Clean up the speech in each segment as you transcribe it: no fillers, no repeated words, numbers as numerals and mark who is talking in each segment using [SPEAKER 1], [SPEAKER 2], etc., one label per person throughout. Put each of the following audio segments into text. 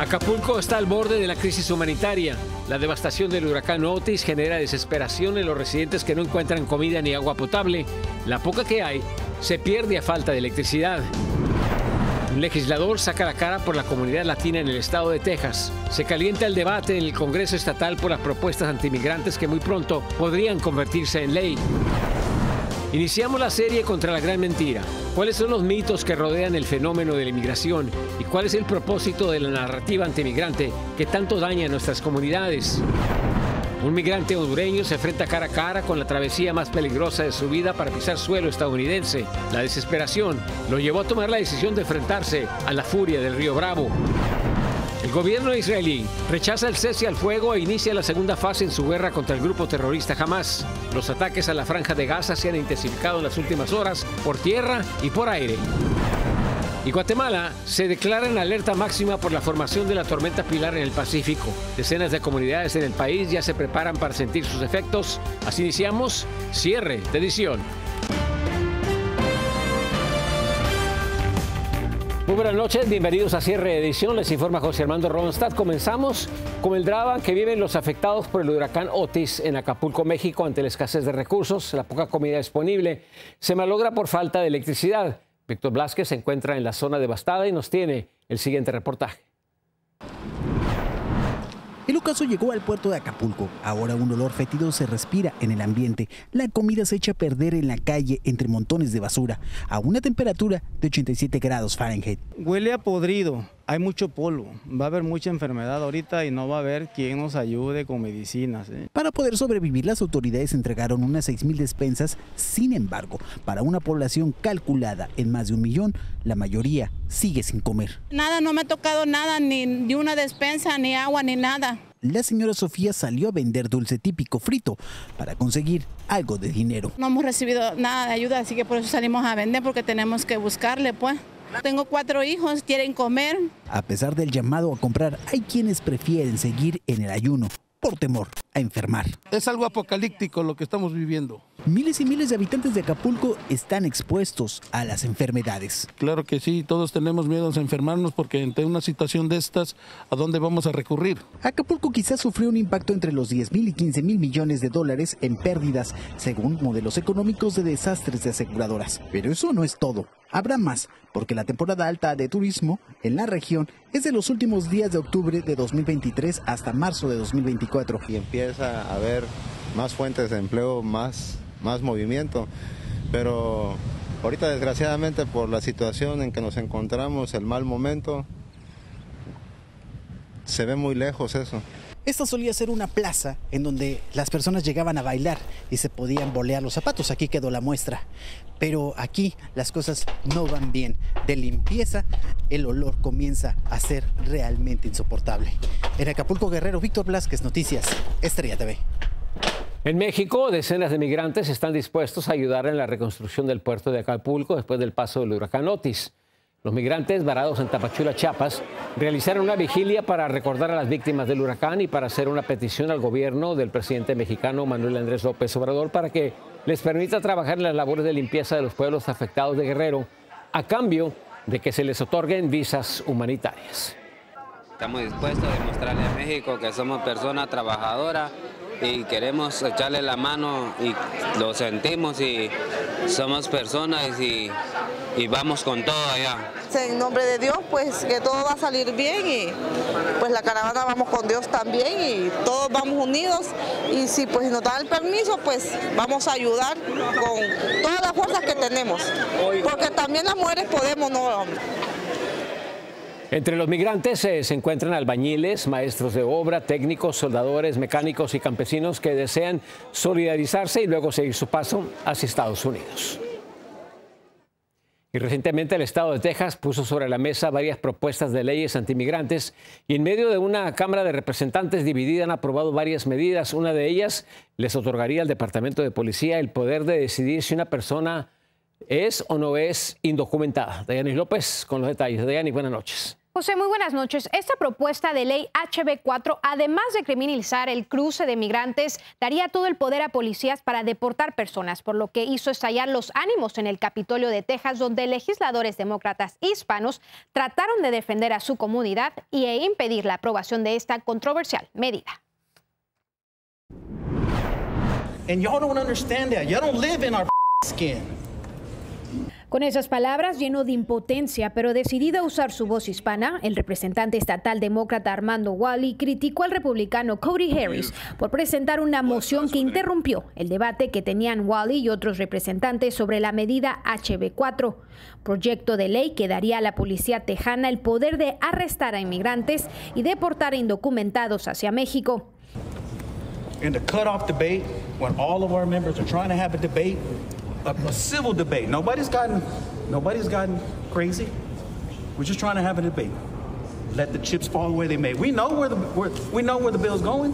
[SPEAKER 1] Acapulco está al borde de la crisis humanitaria. La devastación del huracán Otis genera desesperación en los residentes que no encuentran comida ni agua potable. La poca que hay se pierde a falta de electricidad. Un legislador saca la cara por la comunidad latina en el estado de Texas. Se calienta el debate en el Congreso estatal por las propuestas antimigrantes que muy pronto podrían convertirse en ley. Iniciamos la serie contra la gran mentira. ¿Cuáles son los mitos que rodean el fenómeno de la inmigración? ¿Y cuál es el propósito de la narrativa antimigrante que tanto daña a nuestras comunidades? Un migrante hondureño se enfrenta cara a cara con la travesía más peligrosa de su vida para pisar suelo estadounidense. La desesperación lo llevó a tomar la decisión de enfrentarse a la furia del río Bravo. El gobierno israelí rechaza el cese al fuego e inicia la segunda fase en su guerra contra el grupo terrorista Hamás. Los ataques a la franja de Gaza se han intensificado en las últimas horas por tierra y por aire. Y Guatemala se declara en alerta máxima por la formación de la tormenta Pilar en el Pacífico. Decenas de comunidades en el país ya se preparan para sentir sus efectos. Así iniciamos cierre de edición. Muy buenas noches, bienvenidos a Cierre de Edición. Les informa José Armando Ronstadt. Comenzamos con el drama que viven los afectados por el huracán Otis en Acapulco, México, ante la escasez de recursos, la poca comida disponible. Se malogra por falta de electricidad. Víctor Blázquez se encuentra en la zona devastada y nos tiene el siguiente reportaje.
[SPEAKER 2] El ocaso llegó al puerto de Acapulco. Ahora un olor fétido se respira en el ambiente. La comida se echa a perder en la calle entre montones de basura, a una temperatura de 87 grados Fahrenheit.
[SPEAKER 3] Huele a podrido, hay mucho polvo, va a haber mucha enfermedad ahorita y no va a haber quien nos ayude con medicinas.
[SPEAKER 2] Para poder sobrevivir, las autoridades entregaron unas 6,000 despensas. Sin embargo, para una población calculada en más de 1 millón, la mayoría sigue sin comer.
[SPEAKER 4] Nada, no me ha tocado nada, ni una despensa, ni agua, ni nada.
[SPEAKER 2] La señora Sofía salió a vender dulce típico frito para conseguir algo de dinero.
[SPEAKER 4] No hemos recibido nada de ayuda, así que por eso salimos a vender, porque tenemos que buscarle, pues. Tengo 4 hijos, quieren comer.
[SPEAKER 2] A pesar del llamado a comprar, hay quienes prefieren seguir en el ayuno por temor a enfermar.
[SPEAKER 5] Es algo apocalíptico lo que estamos viviendo.
[SPEAKER 2] Miles y miles de habitantes de Acapulco están expuestos a las enfermedades.
[SPEAKER 5] Claro que sí, todos tenemos miedo a enfermarnos porque ante una situación de estas, ¿a dónde vamos a recurrir?
[SPEAKER 2] Acapulco quizás sufrió un impacto entre los 10,000 y 15,000 millones de dólares en pérdidas, según modelos económicos de desastres de aseguradoras. Pero eso no es todo. Habrá más, porque la temporada alta de turismo en la región es de los últimos días de octubre de 2023 hasta marzo de 2024.
[SPEAKER 6] Y empieza a haber más fuentes de empleo, más movimiento, pero ahorita desgraciadamente por la situación en que nos encontramos, el mal momento, se ve muy lejos eso.
[SPEAKER 2] Esta solía ser una plaza en donde las personas llegaban a bailar y se podían bolear los zapatos. Aquí quedó la muestra. Pero aquí las cosas no van bien. De limpieza, el olor comienza a ser realmente insoportable. En Acapulco, Guerrero, Víctor Blázquez, Noticias, Estrella TV.
[SPEAKER 1] En México, decenas de migrantes están dispuestos a ayudar en la reconstrucción del puerto de Acapulco después del paso del huracán Otis. Los migrantes varados en Tapachula, Chiapas, realizaron una vigilia para recordar a las víctimas del huracán y para hacer una petición al gobierno del presidente mexicano Manuel Andrés López Obrador para que les permita trabajar en las labores de limpieza de los pueblos afectados de Guerrero a cambio de que se les otorguen visas humanitarias.
[SPEAKER 7] Estamos dispuestos a demostrarle a México que somos personas trabajadoras y queremos echarle la mano y lo sentimos y somos personas y vamos con todo allá.
[SPEAKER 8] En nombre de Dios, pues que todo va a salir bien y pues la caravana vamos con Dios también y todos vamos unidos y si pues nos dan el permiso, pues vamos a ayudar con todas las fuerzas que tenemos, porque también las mujeres podemos, no hombres.
[SPEAKER 1] Entre los migrantes se encuentran albañiles, maestros de obra, técnicos, soldadores, mecánicos y campesinos que desean solidarizarse y luego seguir su paso hacia Estados Unidos. Y recientemente el estado de Texas puso sobre la mesa varias propuestas de leyes antimigrantes y en medio de una Cámara de Representantes dividida han aprobado varias medidas. Una de ellas les otorgaría al Departamento de Policía el poder de decidir si una persona es o no es indocumentada. Dayanis López con los detalles. Dayanis, buenas noches.
[SPEAKER 9] José, muy buenas noches. Esta propuesta de ley HB4, además de criminalizar el cruce de migrantes, daría todo el poder a policías para deportar personas, por lo que hizo estallar los ánimos en el Capitolio de Texas, donde legisladores demócratas hispanos trataron de defender a su comunidad e impedir la aprobación de esta controversial medida.
[SPEAKER 10] And y'all don't understand that. Y'all don't live in our skin.
[SPEAKER 9] Con esas palabras, lleno de impotencia, pero decidido a usar su voz hispana, el representante estatal demócrata Armando Whalley criticó al republicano Cody Harris por presentar una moción que interrumpió el debate que tenían Whalley y otros representantes sobre la medida HB4, proyecto de ley que daría a la policía tejana el poder de arrestar a inmigrantes y deportar a indocumentados hacia México.
[SPEAKER 10] In the cutoff debate, when all of our members are trying to have a debate, a civil debate. Nobody's gotten crazy. We're just trying to have a debate. Let the chips fall where they may. We know where the bill's going.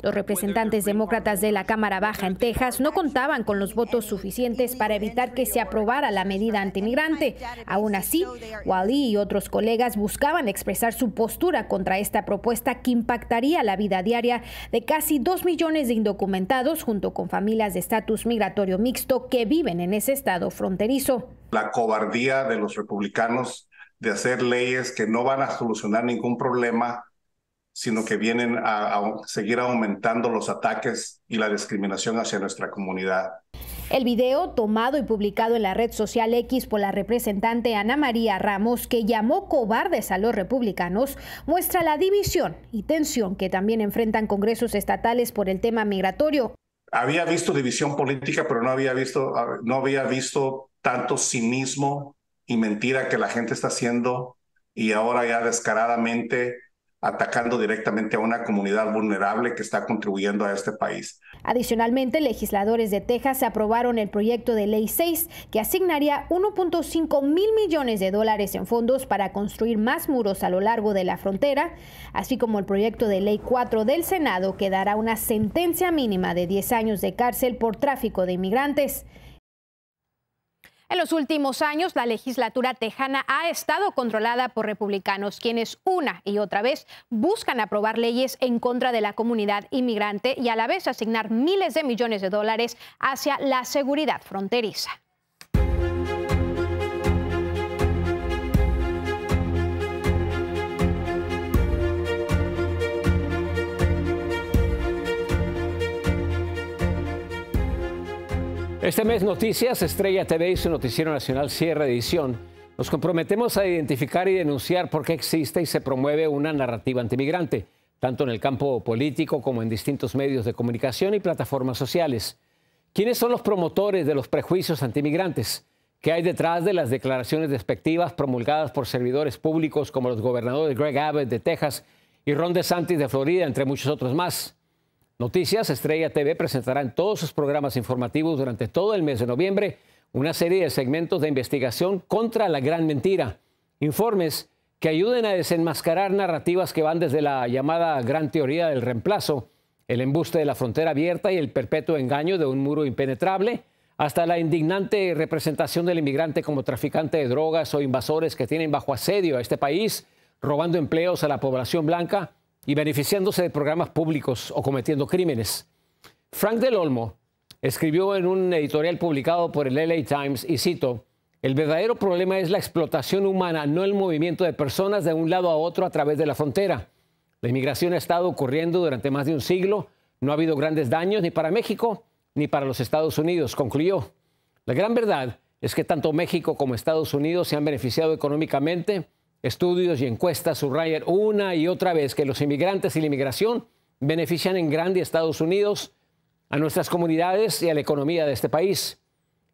[SPEAKER 9] Los representantes demócratas de la Cámara Baja en Texas no contaban con los votos suficientes para evitar que se aprobara la medida antimigrante. Aún así, Whalley y otros colegas buscaban expresar su postura contra esta propuesta que impactaría la vida diaria de casi 2 millones de indocumentados junto con familias de estatus migratorio mixto que viven en ese estado fronterizo.
[SPEAKER 11] La cobardía de los republicanos de hacer leyes que no van a solucionar ningún problema, sino que vienen a seguir aumentando los ataques y la discriminación hacia nuestra comunidad.
[SPEAKER 9] El video, tomado y publicado en la red social X por la representante Ana María Ramos, que llamó cobardes a los republicanos, muestra la división y tensión que también enfrentan congresos estatales por el tema migratorio.
[SPEAKER 11] Había visto división política, pero no había visto tanto cinismo y mentira que la gente está haciendo, y ahora ya descaradamente atacando directamente a una comunidad vulnerable que está contribuyendo a este país.
[SPEAKER 9] Adicionalmente, legisladores de Texas aprobaron el proyecto de ley 6, que asignaría 1.5 mil millones de dólares en fondos para construir más muros a lo largo de la frontera, así como el proyecto de ley 4 del Senado, que dará una sentencia mínima de 10 años de cárcel por tráfico de inmigrantes. En los últimos años, la legislatura tejana ha estado controlada por republicanos, quienes una y otra vez buscan aprobar leyes en contra de la comunidad inmigrante y a la vez asignar miles de millones de dólares hacia la seguridad fronteriza.
[SPEAKER 1] Este mes Noticias, Estrella TV y su noticiero nacional Cierre Edición, nos comprometemos a identificar y denunciar por qué existe y se promueve una narrativa antimigrante, tanto en el campo político como en distintos medios de comunicación y plataformas sociales. ¿Quiénes son los promotores de los prejuicios antimigrantes? ¿Qué hay detrás de las declaraciones despectivas promulgadas por servidores públicos como los gobernadores Greg Abbott de Texas y Ron DeSantis de Florida, entre muchos otros más? Noticias Estrella TV presentará en todos sus programas informativos durante todo el mes de noviembre una serie de segmentos de investigación contra la gran mentira. Informes que ayuden a desenmascarar narrativas que van desde la llamada gran teoría del reemplazo, el embuste de la frontera abierta y el perpetuo engaño de un muro impenetrable, hasta la indignante representación del inmigrante como traficante de drogas o invasores que tienen bajo asedio a este país, robando empleos a la población blanca y beneficiándose de programas públicos o cometiendo crímenes. Frank Del Olmo escribió en un editorial publicado por el LA Times, y cito, «El verdadero problema es la explotación humana, no el movimiento de personas de un lado a otro a través de la frontera. La inmigración ha estado ocurriendo durante más de un siglo, no ha habido grandes daños ni para México ni para los Estados Unidos», concluyó. La gran verdad es que tanto México como Estados Unidos se han beneficiado económicamente. Estudios y encuestas subrayan una y otra vez que los inmigrantes y la inmigración benefician en grande a Estados Unidos, a nuestras comunidades y a la economía de este país.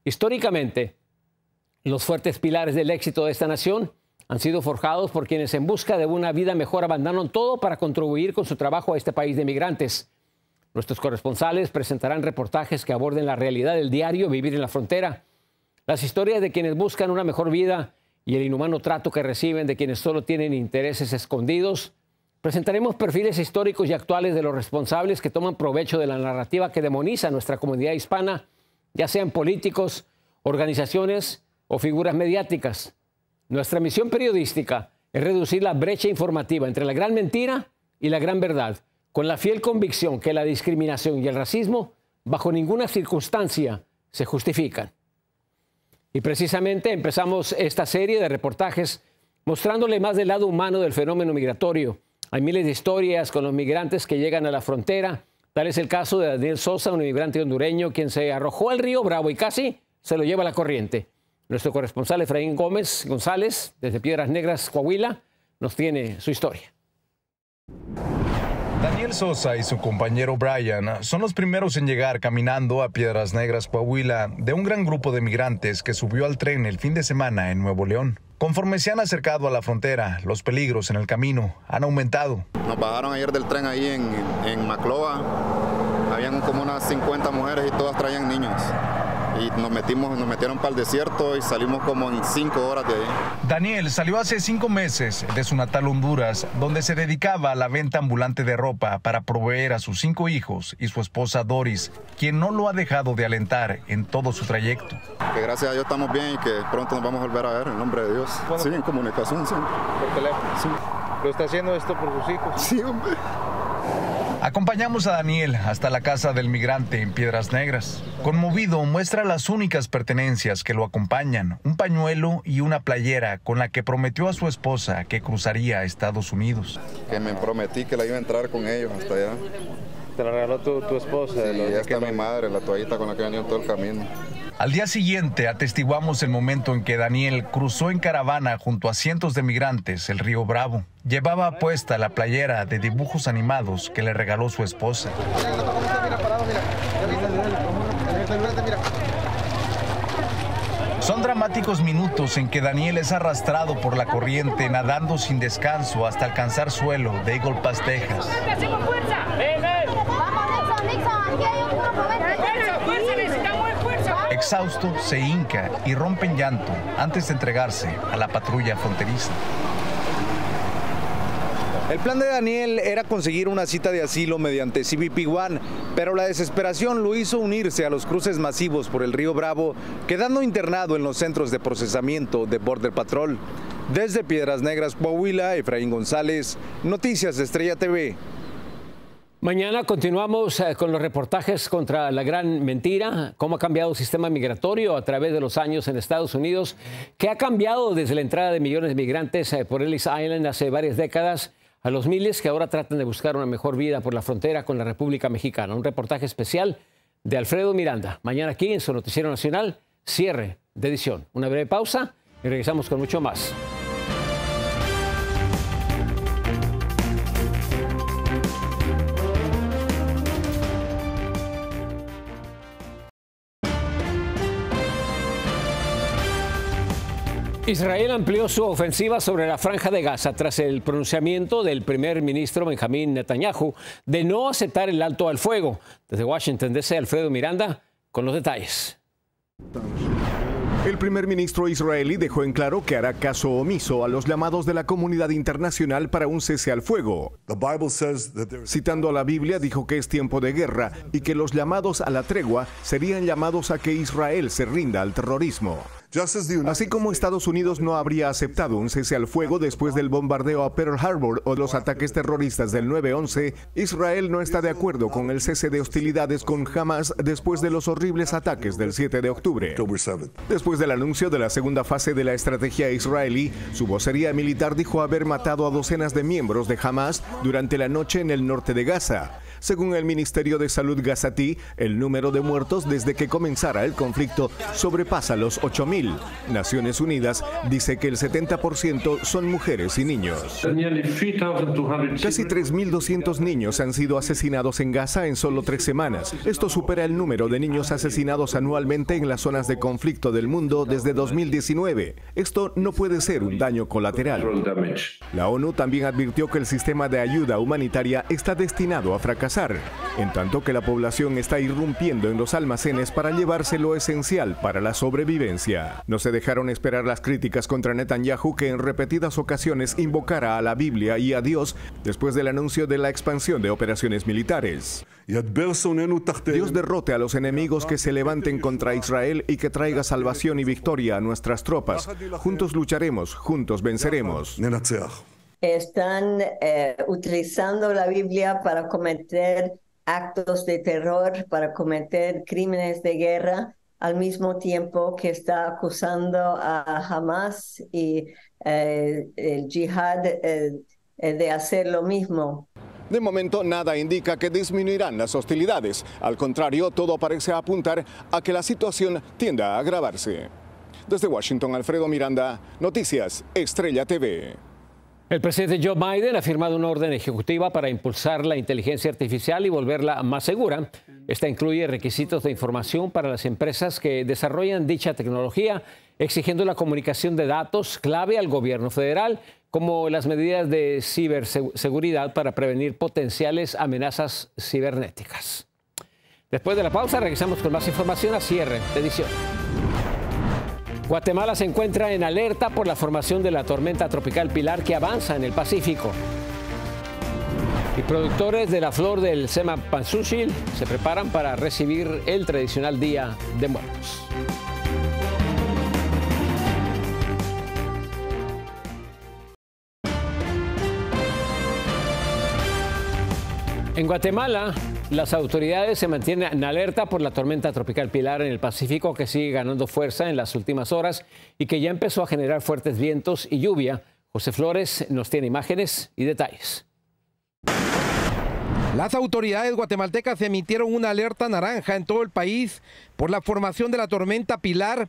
[SPEAKER 1] Históricamente, los fuertes pilares del éxito de esta nación han sido forjados por quienes en busca de una vida mejor abandonan todo para contribuir con su trabajo a este país de inmigrantes. Nuestros corresponsales presentarán reportajes que aborden la realidad del diario vivir en la frontera, las historias de quienes buscan una mejor vida y el inhumano trato que reciben de quienes solo tienen intereses escondidos. Presentaremos perfiles históricos y actuales de los responsables que toman provecho de la narrativa que demoniza a nuestra comunidad hispana, ya sean políticos, organizaciones o figuras mediáticas. Nuestra misión periodística es reducir la brecha informativa entre la gran mentira y la gran verdad, con la fiel convicción que la discriminación y el racismo bajo ninguna circunstancia se justifican. Y precisamente empezamos esta serie de reportajes mostrándole más del lado humano del fenómeno migratorio. Hay miles de historias con los migrantes que llegan a la frontera. Tal es el caso de Daniel Sosa, un inmigrante hondureño quien se arrojó al río Bravo y casi se lo lleva la corriente. Nuestro corresponsal Efraín González, desde Piedras Negras, Coahuila, nos tiene su historia.
[SPEAKER 12] Daniel Sosa y su compañero Brian son los primeros en llegar caminando a Piedras Negras, Coahuila, de un gran grupo de migrantes que subió al tren el fin de semana en Nuevo León. Conforme se han acercado a la frontera, los peligros en el camino han aumentado.
[SPEAKER 13] Nos bajaron ayer del tren ahí en Macloa. Habían como unas 50 mujeres y todas traían niños. Y nos metieron para el desierto y salimos como en 5 horas de ahí.
[SPEAKER 12] Daniel salió hace 5 meses de su natal Honduras, donde se dedicaba a la venta ambulante de ropa para proveer a sus 5 hijos y su esposa Doris, quien no lo ha dejado de alentar en todo su trayecto.
[SPEAKER 13] Que gracias a Dios estamos bien y que pronto nos vamos a volver a ver, en nombre de Dios. Sí, en comunicación, sí.
[SPEAKER 12] ¿Por teléfono?
[SPEAKER 13] Sí.
[SPEAKER 12] ¿Lo está haciendo esto por sus hijos?
[SPEAKER 13] Sí, hombre.
[SPEAKER 12] Acompañamos a Daniel hasta la casa del migrante en Piedras Negras. Conmovido, muestra las únicas pertenencias que lo acompañan, un pañuelo y una playera con la que prometió a su esposa que cruzaría a Estados Unidos.
[SPEAKER 13] Que me prometí que la iba a entrar con ellos hasta allá.
[SPEAKER 12] ¿Te la regaló tu esposa?
[SPEAKER 13] Sí, ya está mi madre, la toallita con la que venía todo el camino.
[SPEAKER 12] Al día siguiente atestiguamos el momento en que Daniel cruzó en caravana junto a cientos de migrantes el río Bravo. Llevaba puesta la playera de dibujos animados que le regaló su esposa. Son dramáticos minutos en que Daniel es arrastrado por la corriente nadando sin descanso hasta alcanzar suelo de Eagle Pass, Texas. Exhausto, se hinca y rompe en llanto antes de entregarse a la patrulla fronteriza.
[SPEAKER 14] El plan de Daniel era conseguir una cita de asilo mediante CBP One, pero la desesperación lo hizo unirse a los cruces masivos por el río Bravo, quedando internado en los centros de procesamiento de Border Patrol. Desde Piedras Negras, Coahuila, Efraín González, Noticias de Estrella TV.
[SPEAKER 1] Mañana continuamos con los reportajes contra la gran mentira, cómo ha cambiado el sistema migratorio a través de los años en Estados Unidos, qué ha cambiado desde la entrada de millones de migrantes por Ellis Island hace varias décadas a los miles que ahora tratan de buscar una mejor vida por la frontera con la República Mexicana. Un reportaje especial de Alfredo Miranda. Mañana aquí en su Noticiero Nacional, cierre de edición. Una breve pausa y regresamos con mucho más. Israel amplió su ofensiva sobre la Franja de Gaza tras el pronunciamiento del primer ministro Benjamín Netanyahu de no aceptar el alto al fuego. Desde Washington, DC, Alfredo Miranda con los detalles.
[SPEAKER 15] El primer ministro israelí dejó en claro que hará caso omiso a los llamados de la comunidad internacional para un cese al fuego. Citando a la Biblia, dijo que es tiempo de guerra y que los llamados a la tregua serían llamados a que Israel se rinda al terrorismo. Así como Estados Unidos no habría aceptado un cese al fuego después del bombardeo a Pearl Harbor o los ataques terroristas del 9/11, Israel no está de acuerdo con el cese de hostilidades con Hamas después de los horribles ataques del 7 de octubre. Después del anuncio de la segunda fase de la estrategia israelí, su vocería militar dijo haber matado a docenas de miembros de Hamas durante la noche en el norte de Gaza. Según el Ministerio de Salud gazatí, el número de muertos desde que comenzara el conflicto sobrepasa los 8.000. Naciones Unidas dice que el 70% son mujeres y niños. Casi 3.200 niños han sido asesinados en Gaza en solo 3 semanas. Esto supera el número de niños asesinados anualmente en las zonas de conflicto del mundo desde 2019. Esto no puede ser un daño colateral. La ONU también advirtió que el sistema de ayuda humanitaria está destinado a fracasar, en tanto que la población está irrumpiendo en los almacenes para llevarse lo esencial para la sobrevivencia. Gaza. No se dejaron esperar las críticas contra Netanyahu, que en repetidas ocasiones invocara a la Biblia y a Dios después del anuncio de la expansión de operaciones militares. Dios derrote a los enemigos que se levanten contra Israel y que traiga salvación y victoria a nuestras tropas. Juntos lucharemos, juntos venceremos.
[SPEAKER 16] Están utilizando la Biblia para cometer actos de terror, para cometer crímenes de guerra, al mismo tiempo que está acusando a Hamas y el yihad de hacer lo mismo.
[SPEAKER 15] De momento, nada indica que disminuirán las hostilidades. Al contrario, todo parece apuntar a que la situación tienda a agravarse. Desde Washington, Alfredo Miranda, Noticias Estrella TV.
[SPEAKER 1] El presidente Joe Biden ha firmado una orden ejecutiva para impulsar la inteligencia artificial y volverla más segura. Esta incluye requisitos de información para las empresas que desarrollan dicha tecnología, exigiendo la comunicación de datos clave al gobierno federal, como las medidas de ciberseguridad para prevenir potenciales amenazas cibernéticas. Después de la pausa, regresamos con más información a cierre de edición. Guatemala se encuentra en alerta por la formación de la tormenta tropical Pilar que avanza en el Pacífico. Y productores de la flor del cempasúchil se preparan para recibir el tradicional Día de Muertos. En Guatemala, las autoridades se mantienen en alerta por la tormenta tropical Pilar en el Pacífico, que sigue ganando fuerza en las últimas horas y que ya empezó a generar fuertes vientos y lluvia. José Flores nos tiene imágenes y detalles.
[SPEAKER 17] Las autoridades guatemaltecas emitieron una alerta naranja en todo el país por la formación de la tormenta Pilar,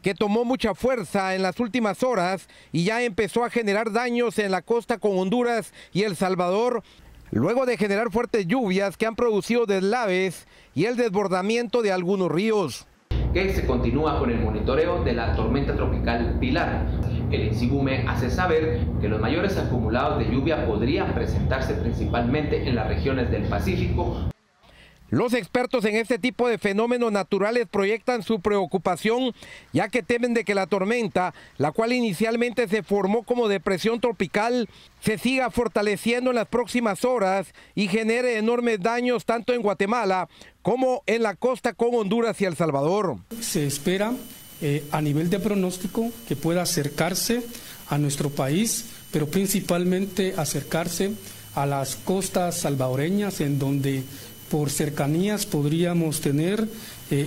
[SPEAKER 17] que tomó mucha fuerza en las últimas horas y ya empezó a generar daños en la costa con Honduras y El Salvador, luego de generar fuertes lluvias que han producido deslaves y el desbordamiento de algunos ríos.
[SPEAKER 18] Que se continúa con el monitoreo de la tormenta tropical Pilar. El INSIBUME hace saber que los mayores acumulados de lluvia podrían presentarse principalmente en las regiones del Pacífico.
[SPEAKER 17] Los expertos en este tipo de fenómenos naturales proyectan su preocupación, ya que temen de que la tormenta, la cual inicialmente se formó como depresión tropical, se siga fortaleciendo en las próximas horas y genere enormes daños tanto en Guatemala como en la costa con Honduras y El Salvador.
[SPEAKER 19] Se espera a nivel de pronóstico que pueda acercarse a nuestro país, pero principalmente acercarse a las costas salvadoreñas, en donde por cercanías podríamos tener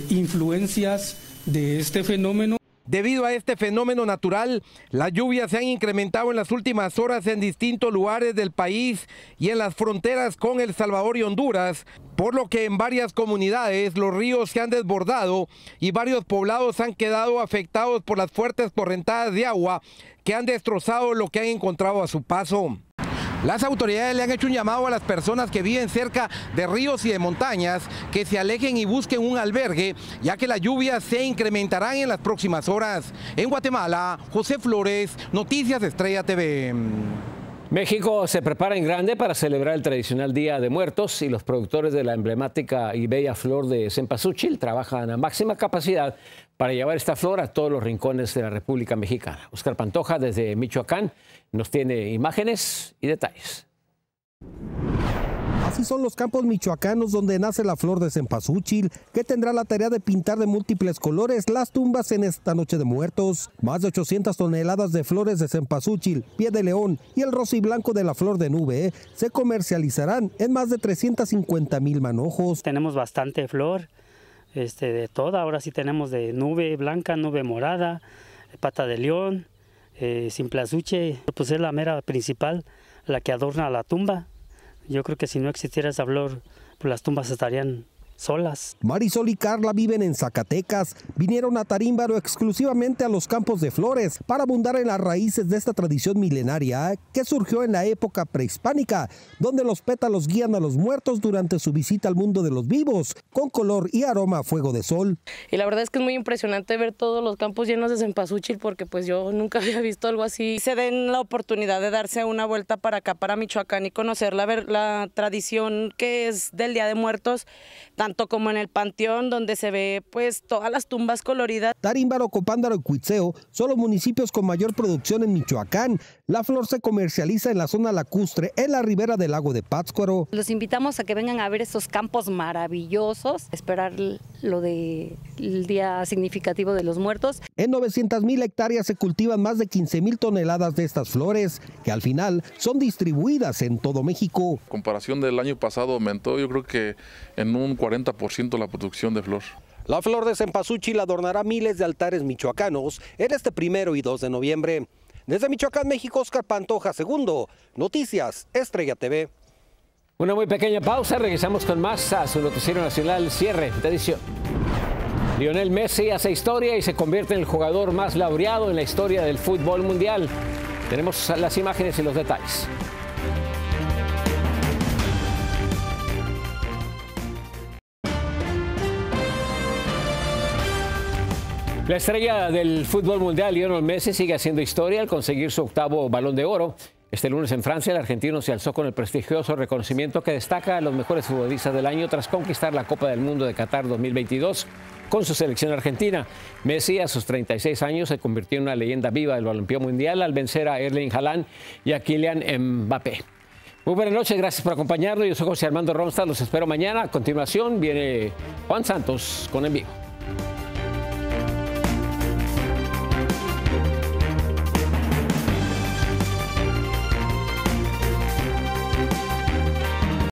[SPEAKER 19] influencias de este fenómeno.
[SPEAKER 17] Debido a este fenómeno natural, las lluvias se han incrementado en las últimas horas en distintos lugares del país y en las fronteras con El Salvador y Honduras, por lo que en varias comunidades los ríos se han desbordado y varios poblados han quedado afectados por las fuertes correntadas de agua que han destrozado lo que han encontrado a su paso. Las autoridades le han hecho un llamado a las personas que viven cerca de ríos y de montañas que se alejen y busquen un albergue, ya que las lluvias se incrementarán en las próximas horas. En Guatemala, José Flores, Noticias Estrella TV.
[SPEAKER 1] México se prepara en grande para celebrar el tradicional Día de Muertos y los productores de la emblemática y bella flor de cempasúchil trabajan a máxima capacidad para llevar esta flor a todos los rincones de la República Mexicana. Oscar Pantoja, desde Michoacán, nos tiene imágenes y detalles.
[SPEAKER 20] Así son los campos michoacanos donde nace la flor de cempasúchil, que tendrá la tarea de pintar de múltiples colores las tumbas en esta noche de muertos. Más de 800 toneladas de flores de cempasúchil, pie de león y el rosiblanco de la flor de nube se comercializarán en más de 350,000 manojos.
[SPEAKER 21] Tenemos bastante flor, de toda. Ahora sí tenemos de nube blanca, nube morada, pata de león, cempasúchil, pues es la mera principal, la que adorna la tumba. Yo creo que si no existiera esa flor, pues las tumbas estarían solas.
[SPEAKER 20] Marisol y Carla viven en Zacatecas. Vinieron a Tarímbaro exclusivamente a los campos de flores para abundar en las raíces de esta tradición milenaria que surgió en la época prehispánica, donde los pétalos guían a los muertos durante su visita al mundo de los vivos, con color y aroma a fuego de sol.
[SPEAKER 22] Y la verdad es que es muy impresionante ver todos los campos llenos de cempasúchil, porque pues yo nunca había visto algo así. Se den la oportunidad de darse una vuelta para acá, para Michoacán, y conocer la tradición que es del Día de Muertos, tanto tanto como en el Panteón, donde se ve pues todas las tumbas coloridas.
[SPEAKER 20] Tarímbaro, Copándaro y Cuitzeo son los municipios con mayor producción en Michoacán. La flor se comercializa en la zona lacustre, en la ribera del lago de Pátzcuaro.
[SPEAKER 3] Los invitamos a que vengan a ver estos campos maravillosos, esperar lo del día significativo de los muertos.
[SPEAKER 20] En 900,000 hectáreas se cultivan más de 15,000 toneladas de estas flores, que al final son distribuidas en todo México.
[SPEAKER 4] En comparación del año pasado aumentó, yo creo que en un 40% la producción de flor.
[SPEAKER 20] La flor de cempasúchil adornará miles de altares michoacanos en este 1 y 2 de noviembre. Desde Michoacán, México, Oscar Pantoja, segundo. Noticias, Estrella TV.
[SPEAKER 1] Una muy pequeña pausa, regresamos con más a su noticiero nacional, cierre de edición. Lionel Messi hace historia y se convierte en el jugador más laureado en la historia del fútbol mundial. Tenemos las imágenes y los detalles. La estrella del fútbol mundial, Lionel Messi, sigue haciendo historia al conseguir su 8º Balón de Oro. Este lunes en Francia, el argentino se alzó con el prestigioso reconocimiento que destaca a los mejores futbolistas del año tras conquistar la Copa del Mundo de Qatar 2022 con su selección argentina. Messi, a sus 36 años, se convirtió en una leyenda viva del balompié mundial al vencer a Erling Haaland y a Kylian Mbappé. Muy buenas noches, gracias por acompañarnos. Yo soy José Armando Ronstadt, los espero mañana. A continuación viene Juan Santos con En Vivo.